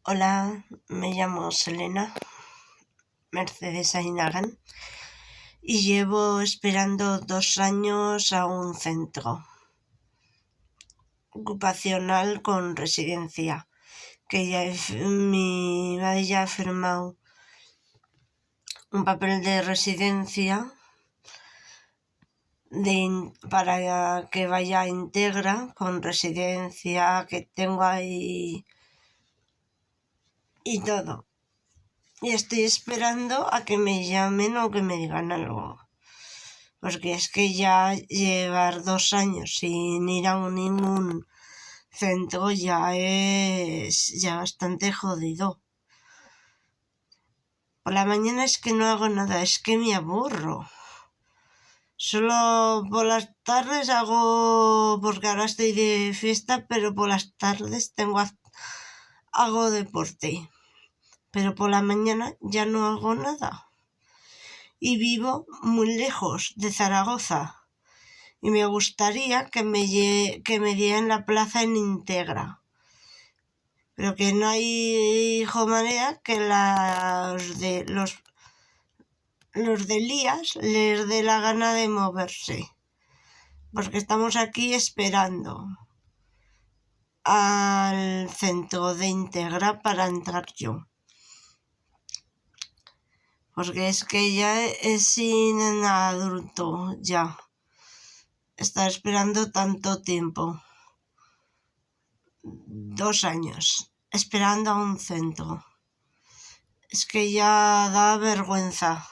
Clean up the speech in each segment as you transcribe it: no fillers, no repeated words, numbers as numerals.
Hola, me llamo Selena Mercedes Ainagán y llevo esperando 2 años a un centro ocupacional con residencia, que mi madre ya ha firmado un papel de residencia para que vaya a Integra con residencia que tengo ahí y todo. Y estoy esperando a que me llamen o que me digan algo. Porque es que ya llevar 2 años sin ir a ningún centro ya es bastante jodido. Por la mañana es que no hago nada, es que me aburro. Solo por las tardes hago, porque ahora estoy de fiesta, pero por las tardes hago deporte. Pero por la mañana ya no hago nada. Y vivo muy lejos de Zaragoza. Y me gustaría que me dieran la plaza en Integra. Pero que no hay manera que los de Elías les dé la gana de moverse. Porque estamos aquí esperando al centro de Integra para entrar yo. Porque es que ya es sin adulto, ya. Estar esperando tanto tiempo. 2 años esperando a un centro. Es que ya da vergüenza.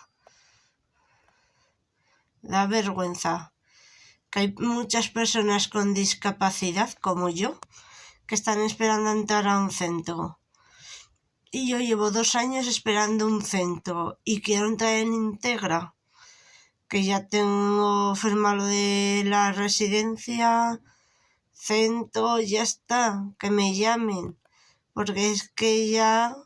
Da vergüenza. Que hay muchas personas con discapacidad, como yo, que están esperando entrar a un centro. Y yo llevo 2 años esperando un centro y quiero entrar en Integra, que ya tengo firmado de la residencia, centro, ya está, que me llamen. Porque es que ya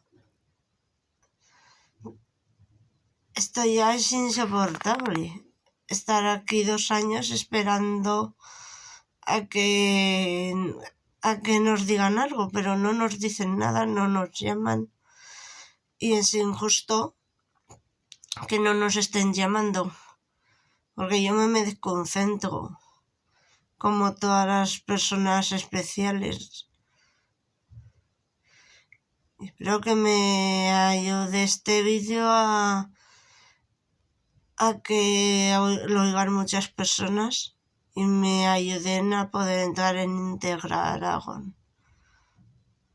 esto ya es insoportable. Estar aquí 2 años esperando a que nos digan algo, pero no nos dicen nada, no nos llaman. Y es injusto que no nos estén llamando, porque yo me merezco un centro, como todas las personas especiales. Espero que me ayude este vídeo a que lo oigan muchas personas y me ayuden a poder entrar en Integra Aragón.